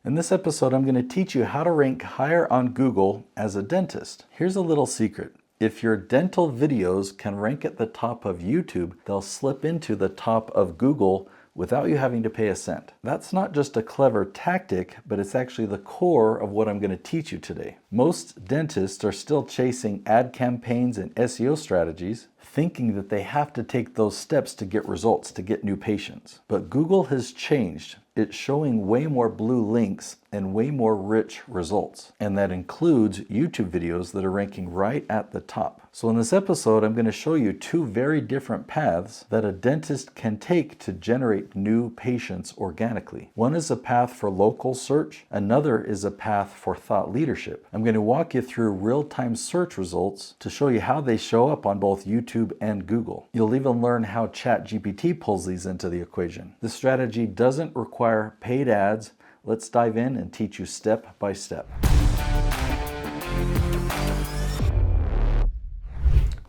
In this episode, I'm going to teach you how to rank higher on Google as a dentist. Here's a little secret. If your dental videos can rank at the top of YouTube, they'll slip into the top of Google without you having to pay a cent. That's not just a clever tactic, but it's actually the core of what I'm going to teach you today. Most dentists are still chasing ad campaigns and SEO strategies, thinking that they have to take those steps to get results, to get new patients. But Google has changed. It's showing way more blue links and way more rich results. And that includes YouTube videos that are ranking right at the top. So in this episode, I'm going to show you two very different paths that a dentist can take to generate new patients organically. One is a path for local search. Another is a path for thought leadership. I'm going to walk you through real-time search results to show you how they show up on both YouTube and Google. You'll even learn how ChatGPT pulls these into the equation. This strategy doesn't require paid ads. Let's dive in and teach you step by step.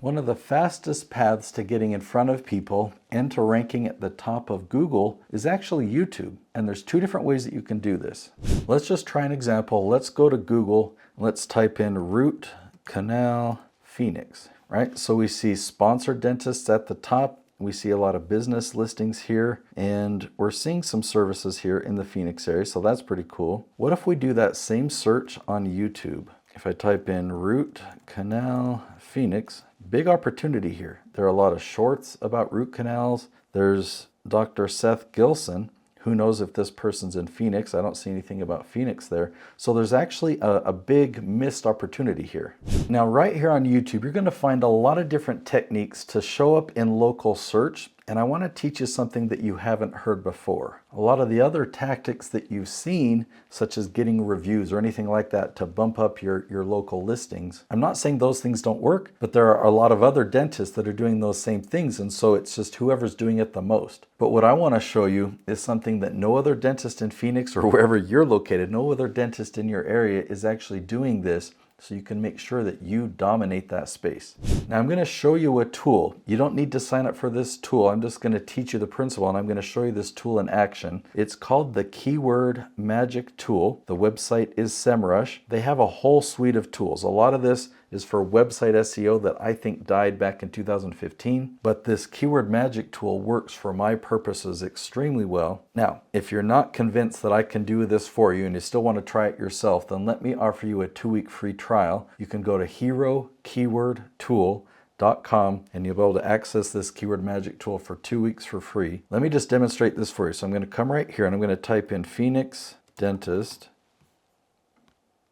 One of the fastest paths to getting in front of people and to ranking at the top of Google is actually YouTube. And there's two different ways that you can do this. Let's just try an example. Let's go to Google. Let's type in root canal Phoenix, right? So we see sponsored dentists at the top. We see a lot of business listings here, and we're seeing some services here in the Phoenix area, so that's pretty cool. What if we do that same search on YouTube? If I type in root canal Phoenix, big opportunity here. There are a lot of shorts about root canals. There's Dr. Seth Gilson. Who knows if this person's in Phoenix? I don't see anything about Phoenix there. So there's actually a big missed opportunity here. Now, right here on YouTube, you're going to find a lot of different techniques to show up in local search. And I want to teach you something that you haven't heard before. A lot of the other tactics that you've seen, such as getting reviews or anything like that to bump up your local listings, I'm not saying those things don't work, but there are a lot of other dentists that are doing those same things, and so it's just whoever's doing it the most. But what I want to show you is something that no other dentist in Phoenix or wherever you're located, no other dentist in your area is actually doing this, so you can make sure that you dominate that space. Now I'm going to show you a tool. You don't need to sign up for this tool. I'm just going to teach you the principle, and I'm going to show you this tool in action. It's called the Keyword Magic Tool. The website is SEMrush. They have a whole suite of tools. A lot of this is for website SEO that I think died back in 2015, but this Keyword Magic tool works for my purposes extremely well. Now, if you're not convinced that I can do this for you and you still want to try it yourself, then let me offer you a 2-week free trial. You can go to herokeywordtool.com and you'll be able to access this Keyword Magic tool for 2 weeks for free. Let me just demonstrate this for you. So I'm going to come right here and I'm going to type in Phoenix Dentist.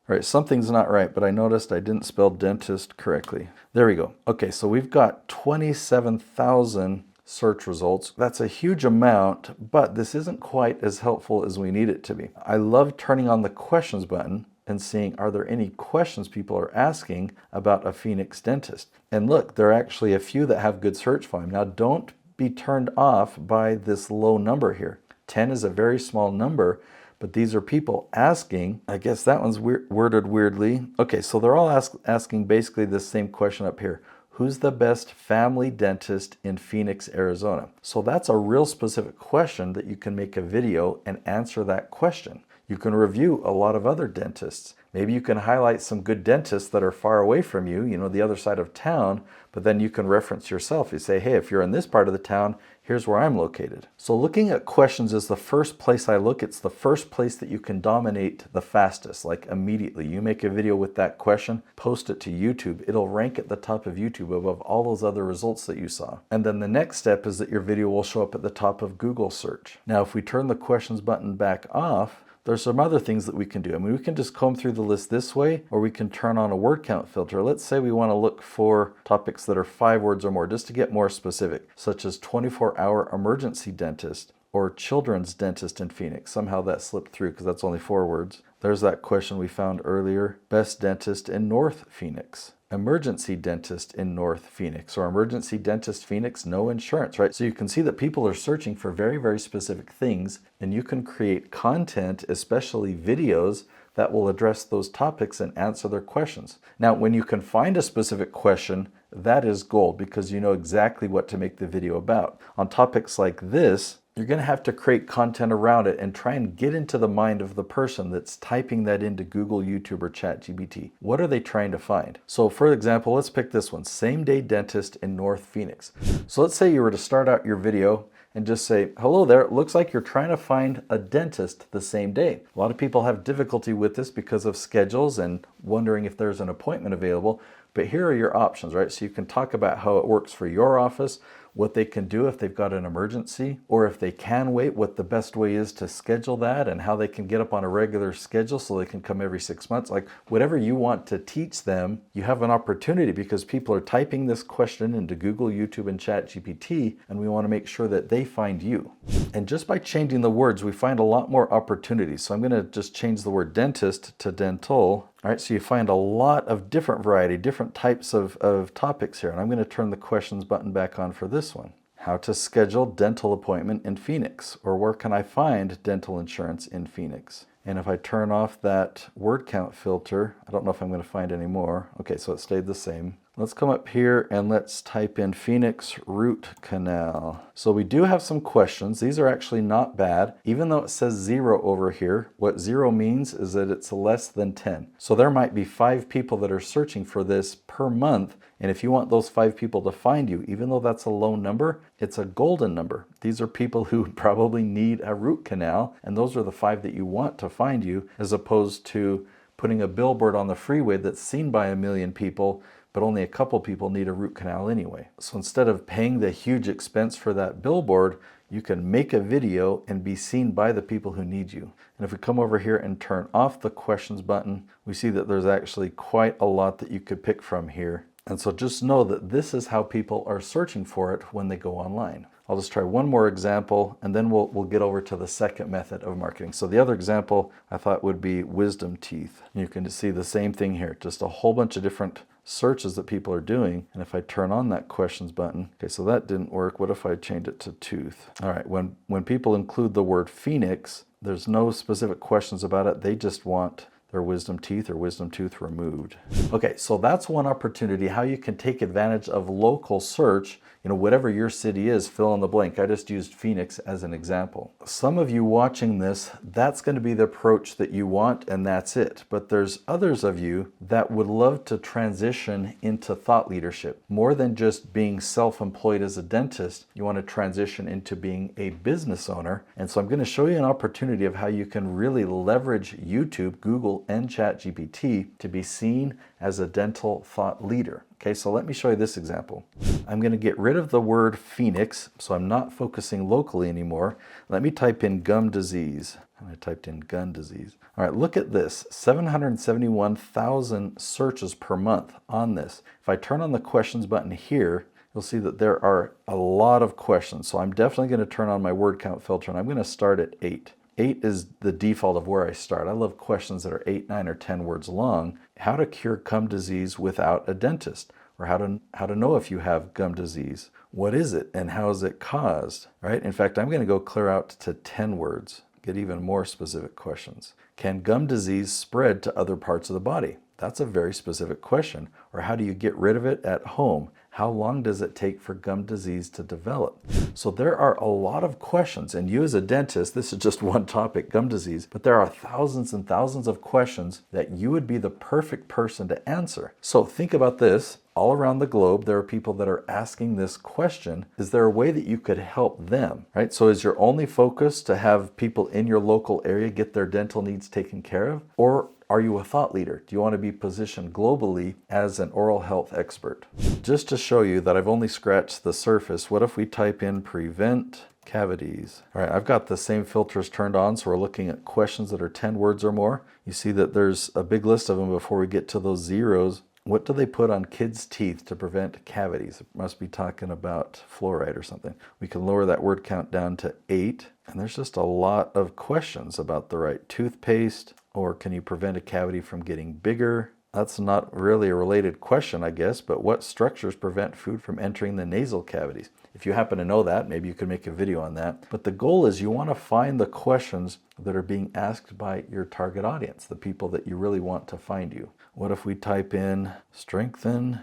All right, something's not right, but I noticed I didn't spell dentist correctly. There we go. Okay, so we've got 27,000 search results. That's a huge amount, but this isn't quite as helpful as we need it to be. I love turning on the questions button and seeing, are there any questions people are asking about a Phoenix dentist? And look, there are actually a few that have good search volume. Now, don't be turned off by this low number here. 10 is a very small number, but these are people asking. I guess that one's worded weirdly. Okay, so they're all asking basically the same question up here. Who's the best family dentist in Phoenix, Arizona? So that's a real specific question that you can make a video and answer that question. You can review a lot of other dentists. Maybe you can highlight some good dentists that are far away from you, the other side of town, but then you can reference yourself. You say, hey, if you're in this part of the town, here's where I'm located. So looking at questions is the first place I look. It's the first place that you can dominate the fastest, like immediately. You make a video with that question, post it to YouTube. It'll rank at the top of YouTube above all those other results that you saw. And then the next step is that your video will show up at the top of Google search. Now, if we turn the questions button back off, there's some other things that we can do. I mean, we can just comb through the list this way, or we can turn on a word count filter. Let's say we want to look for topics that are 5 words or more, just to get more specific, such as 24-hour emergency dentist or children's dentist in Phoenix. Somehow that slipped through because that's only 4 words. There's that question we found earlier. Best dentist in North Phoenix. Emergency dentist in North Phoenix, or emergency dentist Phoenix, no insurance, right? So you can see that people are searching for very, very specific things, and you can create content, especially videos, that will address those topics and answer their questions. Now, when you can find a specific question, that is gold because you know exactly what to make the video about. On topics like this, you're going to have to create content around it and try and get into the mind of the person that's typing that into Google, YouTube, or ChatGPT. What are they trying to find? So for example, let's pick this one, same day dentist in North Phoenix. So let's say you were to start out your video and just say, hello there, it looks like you're trying to find a dentist the same day. A lot of people have difficulty with this because of schedules and wondering if there's an appointment available, but here are your options, right? So you can talk about how it works for your office, what they can do if they've got an emergency, or if they can wait, what the best way is to schedule that, and how they can get up on a regular schedule so they can come every 6 months. Like whatever you want to teach them, you have an opportunity because people are typing this question into Google, YouTube, and ChatGPT, and we want to make sure that they find you. And just by changing the words, we find a lot more opportunities. So I'm going to just change the word dentist to dental. All right, so you find a lot of different variety, different types of topics here. And I'm going to turn the questions button back on for this one. How to schedule dental appointment in Phoenix, or where can I find dental insurance in Phoenix? And if I turn off that word count filter, I don't know if I'm going to find any more. Okay, so it stayed the same. Let's come up here and let's type in Phoenix root canal. So we do have some questions. These are actually not bad. Even though it says 0 over here, what 0 means is that it's less than 10. So there might be 5 people that are searching for this per month. And if you want those 5 people to find you, even though that's a low number, it's a golden number. These are people who probably need a root canal, and those are the 5 that you want to find you, as opposed to putting a billboard on the freeway that's seen by 1 million people, but only a couple people need a root canal anyway. So instead of paying the huge expense for that billboard, you can make a video and be seen by the people who need you. And if we come over here and turn off the questions button, we see that there's actually quite a lot that you could pick from here. And so just know that this is how people are searching for it when they go online. I'll just try one more example, and then we'll get over to the second method of marketing. So the other example I thought would be wisdom teeth. You can see the same thing here, just a whole bunch of different searches that people are doing. And if I turn on that questions button, okay, so that didn't work. What if I change it to tooth? All right, when people include the word Phoenix, there's no specific questions about it. They just want their wisdom teeth or wisdom tooth removed. Okay, so that's one opportunity, how you can take advantage of local search. You know, whatever your city is, fill in the blank. I just used Phoenix as an example. Some of you watching this, that's going to be the approach that you want, and that's it. But there's others of you that would love to transition into thought leadership. More than just being self-employed as a dentist, you want to transition into being a business owner. And so I'm going to show you an opportunity of how you can really leverage YouTube, Google, and ChatGPT to be seen as a dental thought leader. Okay, so let me show you this example. I'm going to get rid of the word Phoenix, so I'm not focusing locally anymore. Let me type in gum disease. And I typed in gun disease. All right, look at this, 771,000 searches per month on this. If I turn on the questions button here, you'll see that there are a lot of questions. So I'm definitely going to turn on my word count filter, and I'm going to start at 8. 8 is the default of where I start. I love questions that are 8, 9, or 10 words long. How to cure gum disease without a dentist, or how to know if you have gum disease. What is it and how is it caused? Right? In fact, I'm going to go clear out to 10 words, get even more specific questions. Can gum disease spread to other parts of the body? That's a very specific question. Or how do you get rid of it at home? How long does it take for gum disease to develop? So there are a lot of questions, and you as a dentist, this is just one topic, gum disease, but there are thousands and thousands of questions that you would be the perfect person to answer. So think about this. All around the globe, there are people that are asking this question. Is there a way that you could help them, right? So is your only focus to have people in your local area get their dental needs taken care of? Or are you a thought leader? Do you want to be positioned globally as an oral health expert? Just to show you that I've only scratched the surface, what if we type in prevent cavities? All right, I've got the same filters turned on, so we're looking at questions that are 10 words or more. You see that there's a big list of them before we get to those zeros. What do they put on kids' teeth to prevent cavities? It must be talking about fluoride or something. We can lower that word count down to 8. And there's just a lot of questions about the right toothpaste, or can you prevent a cavity from getting bigger? That's not really a related question, I guess, but what structures prevent food from entering the nasal cavities? If you happen to know that, maybe you could make a video on that. But the goal is you want to find the questions that are being asked by your target audience, the people that you really want to find you. What if we type in strengthen?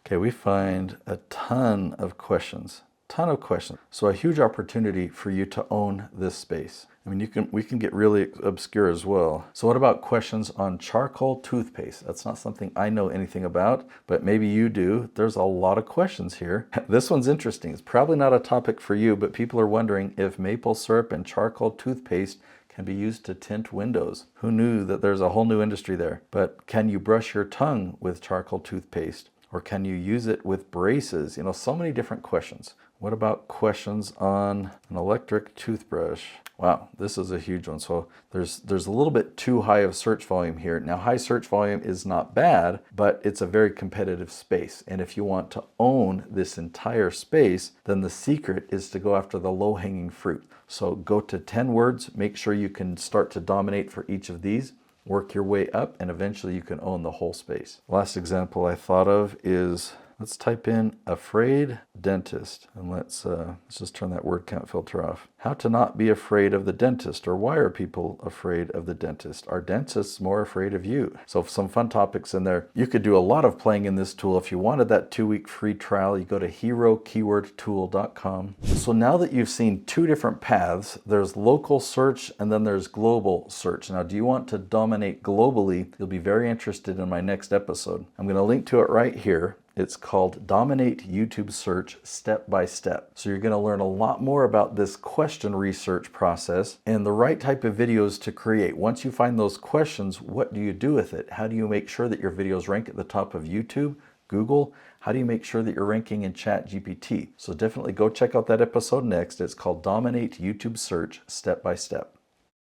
Okay, we find a ton of questions. ton of questions. So a huge opportunity for you to own this space. I mean, we can get really obscure as well. So what about questions on charcoal toothpaste? That's not something I know anything about, but maybe you do. There's a lot of questions here. This one's interesting. It's probably not a topic for you, but people are wondering if maple syrup and charcoal toothpaste can be used to tint windows. Who knew that there's a whole new industry there? But can you brush your tongue with charcoal toothpaste? Or can you use it with braces? You know, so many different questions. What about questions on an electric toothbrush? Wow, this is a huge one. So there's a little bit too high of search volume here. Now, high search volume is not bad, but it's a very competitive space. And if you want to own this entire space, then the secret is to go after the low-hanging fruit. So go to 10 words, make sure you can start to dominate for each of these, work your way up, and eventually you can own the whole space. Last example I thought of is, let's type in afraid dentist, and let's just turn that word count filter off. How to not be afraid of the dentist, or why are people afraid of the dentist? Are dentists more afraid of you? So some fun topics in there. You could do a lot of playing in this tool. If you wanted that 2-week free trial, you go to herokeywordtool.com. So now that you've seen two different paths, there's local search and then there's global search. Now, do you want to dominate globally? You'll be very interested in my next episode. I'm going to link to it right here. It's called Dominate YouTube Search Step by Step. So you're going to learn a lot more about this question research process and the right type of videos to create. Once you find those questions, what do you do with it? How do you make sure that your videos rank at the top of YouTube, Google? How do you make sure that you're ranking in ChatGPT? So definitely go check out that episode next. It's called Dominate YouTube Search Step by Step.